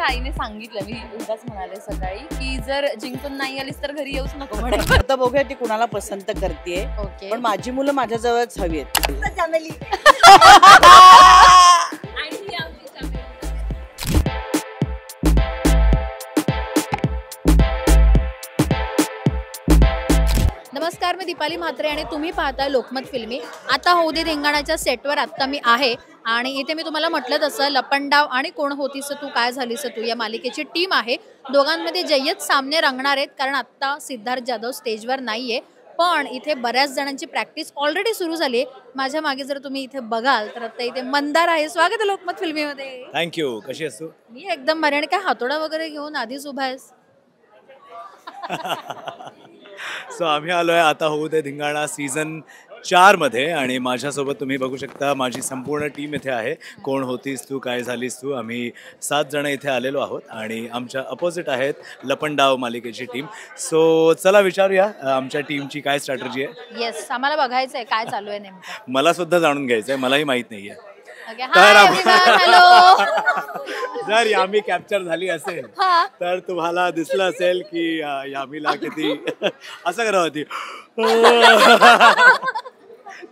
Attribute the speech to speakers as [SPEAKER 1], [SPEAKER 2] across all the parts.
[SPEAKER 1] माझ्या आईने सांगितलं, मी उगाच म्हणाले सकाळी की जर जिंकून नाही आलीस तर घरी येऊच नको म्हणे.
[SPEAKER 2] आता बघूया ती कुणाला पसंत करते.
[SPEAKER 1] ओके.
[SPEAKER 2] पण माझी मुलं माझ्या जवळच हवी आहेत.
[SPEAKER 3] नमस्कार, मी दीपाली म्हात्रे आणि तुम्ही पाहताय लोकमत फिल्मी. आता होऊ दे धिंगाणाच्या सेटवर आत्ता मी आहे आणि इथे मी तुम्हाला म्हटलं तसं लपंडाव आणि कोण होतीस तू काय झालीस तू या मालिकेची टीम आहे. दोघांमध्ये जय्यत सामने रंगणार आहेत कारण आत्ता सिद्धार्थ जाधव स्टेजवर नाहीये. पण इथे बऱ्याच जणांची प्रॅक्टिस ऑलरेडी सुरू झाली आहे. माझ्या मागे जर तुम्ही इथे बघाल तर आता इथे मंदार आहे. स्वागत आहे लोकमत फिल्मीमध्ये.
[SPEAKER 4] थँक्यू. कशी आहेस तू?
[SPEAKER 3] मी एकदम बरे. आणि काय हातोडा वगैरे घेऊन आधीच उभा आहेस?
[SPEAKER 4] सो आम्ही आलोय आता होऊ दे धिंगाणा सीझन 4 मध्ये आणि माझ्यासोबत तुम्ही बघू शकता माझी संपूर्ण टीम इथे आहे. कोण होतीस तू काय झालीस तू. आम्ही 7 जण इथे आलेलो आहोत आणि आमच्या अपोजिट आहेत लपंडाव मालिकेची टीम. सो चला विचारूया आमच्या टीमची काय स्ट्रॅटर्जी आहे.
[SPEAKER 3] येस, आम्हाला बघायचं आहे काय चालू आहे नेमकं.
[SPEAKER 4] मला सुद्धा जाणून घ्यायचं आहे, मलाही माहित नाहीये. जर यामी कॅप्चर झाली असेल तर तुम्हाला दिसलं असेल की यामीला किती असं करत होती.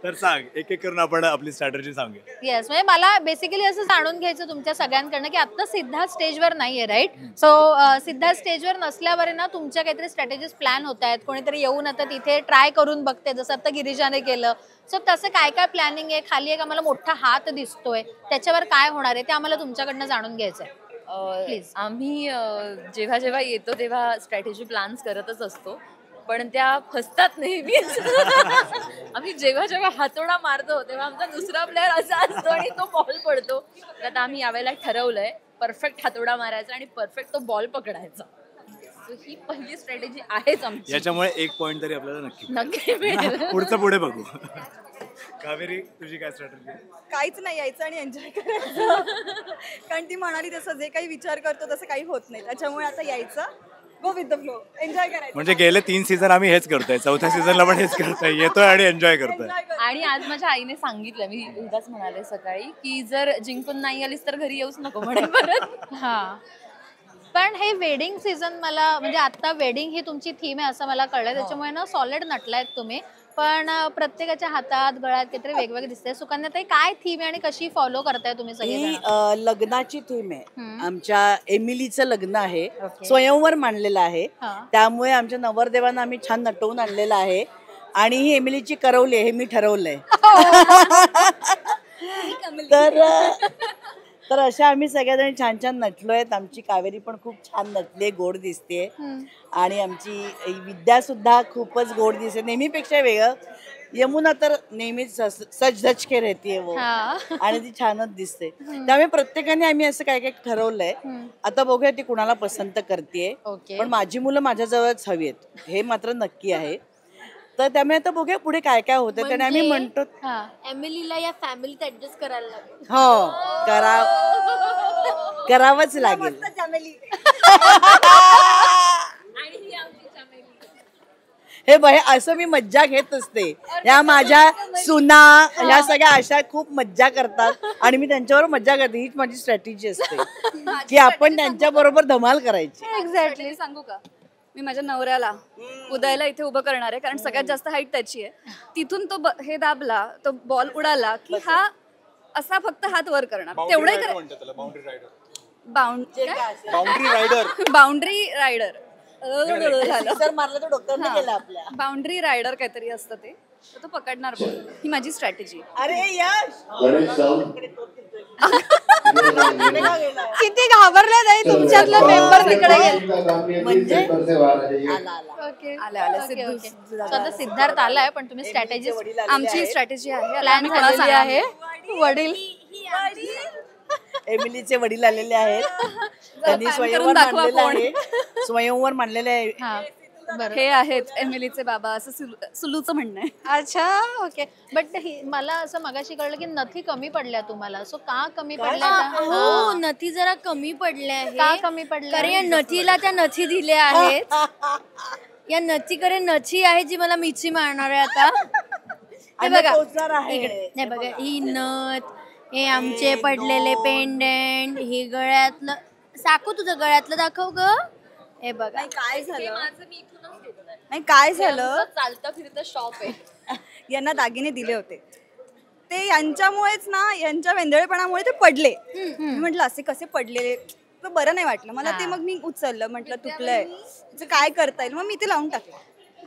[SPEAKER 4] तर सांग, एक एक करून आपण आपली स्ट्रॅटर्जी सांगूया.
[SPEAKER 3] येस, म्हणजे मला बेसिकली असं जाणून घ्यायचं तुमच्या सगळ्यांकडनं की आता सिद्धार्थ स्टेजवर नाहीये, राईट? सो सिद्धार्थ स्टेजवर नसल्यावर ना तुमच्या काहीतरी स्ट्रॅटेजीज प्लॅन होत आहेत. कोणीतरी येऊन आता तिथे ट्राय करून बघते, जसं आता गिरिजाने केलं. सो तसं काय काय प्लॅनिंग आहे? खाली एक आम्हाला मोठा हात दिसतोय, त्याच्यावर काय होणार आहे ते आम्हाला तुमच्याकडनं जाणून घ्यायचं आहे. प्लीज.
[SPEAKER 1] आम्ही जेव्हा जेव्हा येतो तेव्हा स्ट्रॅटेजी प्लॅन्स करतच असतो, पण त्या फसतात नेहमीच. आम्ही जेव्हा जेव्हा हातोडा मारतो तेव्हा आमचा दुसरा प्लेअर असा असतो आणि तो बॉल पडतो. तर आता आम्ही यावेळेला ठरवलंय परफेक्ट हातोडा मारायचा आणि परफेक्ट तो बॉल पकडायचा. ही पहिली स्ट्रॅटेजी आहेच आमची.
[SPEAKER 4] याच्यामुळे 1 पॉइंट तरी आपल्याला
[SPEAKER 1] नक्की मिळेल.
[SPEAKER 4] पुढचं पुढे बघू. कावेरी, तुझी काय स्ट्रॅटेजी?
[SPEAKER 5] काहीच नाही, यायचं आणि एन्जॉय करायचं. कारण ती म्हणाली तसं जे काही विचार करतो तसं काही होत नाही. त्याच्यामुळे आता यायचं, go with the flow, enjoy करायचं.
[SPEAKER 4] म्हणजे गेले 3 सीझन आम्ही हेच करतोय, 4थ्या सीझनला पण हेच करतोय, येतोय आणि एन्जॉय करतोय.
[SPEAKER 1] आणि आज माझ्या आईने सांगितलं, मी उगाच म्हणाले सकाळी की जर जिंकून नाही आलीस तर घरी येऊच नको म्हणे परत.
[SPEAKER 3] हा, पण हे वेडिंग सीझन मला म्हणजे आता वेडिंग ही तुमची थीम आहे असं मला कळलंय. त्याच्यामुळे ना सॉलिड नटलायत तुम्ही. पण प्रत्येकाच्या हातात गळ्यात काहीतरी वेगवेगळे दिसते. सुकन्या ताई, काय थीम आहे आणि कशी फॉलो करताय तुम्ही सगळे?
[SPEAKER 2] लग्नाची थीम आहे. आमच्या एमिलीचं लग्न आहे, स्वयंवर मांडलेलं आहे. त्यामुळे आमच्या नवरदेवांना आम्ही छान नटवून आणलेलं आहे. आणि ही एमिलीची करवली आहे, हे मी ठरवलंय. तर अशा आम्ही सगळ्याजणी छान छान नटलोय. आमची कावेरी पण खूप छान नटली, गोड दिसते. आणि आमची विद्या सुद्धा खूपच गोड दिसते, नेहमीपेक्षा वेगळं. यमुना तर नेहमीच सच धज के रहती वो, आणि ती छानच दिसते. त्यामुळे प्रत्येकाने आम्ही असं काय काय ठरवलंय. आता बघूया ती कुणाला पसंत करते. पण माझी मुलं माझ्या जवळच हवी आहेत, हे मात्र नक्की आहे. तर त्यामुळे आता बघूया पुढे काय काय होतं. त्याने आम्ही म्हणतो
[SPEAKER 3] एमिलीला या फॅमिलीत ऍडजस्ट करायला लागेल.
[SPEAKER 2] हो, करावंच लागेल. हे बघ, असं मी मज्जा घेत असते. या माझ्या सुना ह्या सगळ्या अशा खूप मज्जा करतात आणि मी त्यांच्याबरोबर मज्जा करते. हीच माझी स्ट्रॅटेजी असते की आपण त्यांच्या बरोबर धमाल करायची.
[SPEAKER 5] एक्झॅक्टली. सांगू का, मी माझ्या नवऱ्याला उदयला इथे उभं करणार आहे कारण सगळ्यात जास्त हाईट त्याची आहे. तिथून तो हे दाबला, तो बॉल उडाला की हा असा फक्त हात वर करणार. तेवढं बाउंड्री रायडर
[SPEAKER 2] मारलं तर डॉक्टरने केलं आपल्या.
[SPEAKER 5] बाउंड्री रायडर काहीतरी असतं ते, तर तो पकडणार बॉल. ही माझी स्ट्रॅटेजी.
[SPEAKER 2] अरे यश,
[SPEAKER 3] किती घाबरले नाही तुमच्यातला मेंबर तिकडे गेले.
[SPEAKER 2] म्हणजे
[SPEAKER 3] आता सिद्धार्थ आलाय, पण तुम्ही स्ट्रॅटेजी,
[SPEAKER 5] आमची स्ट्रॅटेजी आहे,
[SPEAKER 3] प्लॅन झालेली आहे. वडील
[SPEAKER 2] एमिलीचे वडील आलेले आहेत. त्यांनी स्वयंवर मांडलेलं आहे. स्वयंवर मांडलेले आहे.
[SPEAKER 5] हे आहेत एमिलीचे बाबा, असं सुलूचं म्हणणं आहे.
[SPEAKER 3] अच्छा, ओके. बट मला असं मगाशी कळलं की नथी कमी पडल्या तुम्हाला. सो का कमी पडल्या?
[SPEAKER 6] हो, नथी जरा कमी पडल्या आहे.
[SPEAKER 3] का कमी पडल्या?
[SPEAKER 6] कारण या नथीला त्या नथी दिल्या आहेत. या नथीकडे नथी आहे जी मला मिची मारणार आहे आता. हे बघा इकडे, नाही बघा, ही नथ, हे आमचे पडलेले पेंडेंट, ही गळ्यातलं साकू तुझं गळ्यातलं दाखव ग. हे बघा
[SPEAKER 5] नाही काय झालं
[SPEAKER 1] माझं मी इथूनच घेतलंय.
[SPEAKER 5] नाही काय
[SPEAKER 1] हे
[SPEAKER 5] झालं
[SPEAKER 1] आमचं चालतं फिरतं शॉप आहे.
[SPEAKER 5] यांना दागिने दिले होते ते यांच्यामुळेच ना यांच्या वेंदळेपणामुळे ते पडले. मी म्हटलं असे कसे पडले तर बरं नाही वाटलं मला ते. मग मी उचललं म्हटलं तुटलंय त्याचं काय करता येईल मग मी ते लावून टाकलं.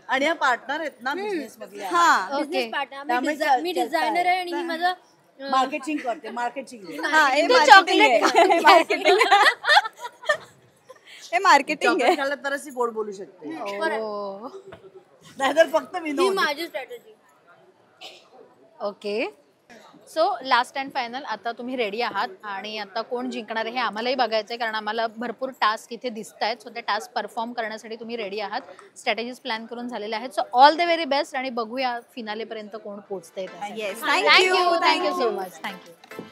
[SPEAKER 2] आणि ह्या पार्टनर आहेत ना बिझनेस मधल्या.
[SPEAKER 5] हा
[SPEAKER 6] बिझनेस पार्टनर
[SPEAKER 2] त्यामुळे
[SPEAKER 6] मी डिझायनर आहे आणि ही माझं
[SPEAKER 2] मार्केटिंग करते मार्केटिंग.
[SPEAKER 5] हा हे मार्केटिंग आहे. मार्केटिंग हे मार्केटिंग आहे.
[SPEAKER 2] चॉकलेट तरच ती गोड बोलू शकते,
[SPEAKER 3] हो.
[SPEAKER 2] नाहीतर फक्त
[SPEAKER 6] ही
[SPEAKER 2] विनोद.
[SPEAKER 6] माझी strategy.
[SPEAKER 3] Okay. So last and final, आता तुम्ही रेडी आहात आणि आता कोण जिंकणार आहे हे आम्हालाही बघायचं आहे, कारण आम्हाला भरपूर टास्क इथे दिसत आहेत. सो ते टास्क परफॉर्म करण्यासाठी तुम्ही रेडी आहात, स्ट्रॅटेजीज प्लॅन करून झालेले आहेत. So all the very best आणि बघूया फिनालेपर्यंत कोण पोहोचतंय.
[SPEAKER 5] Yes
[SPEAKER 3] thank you so much. Thank you.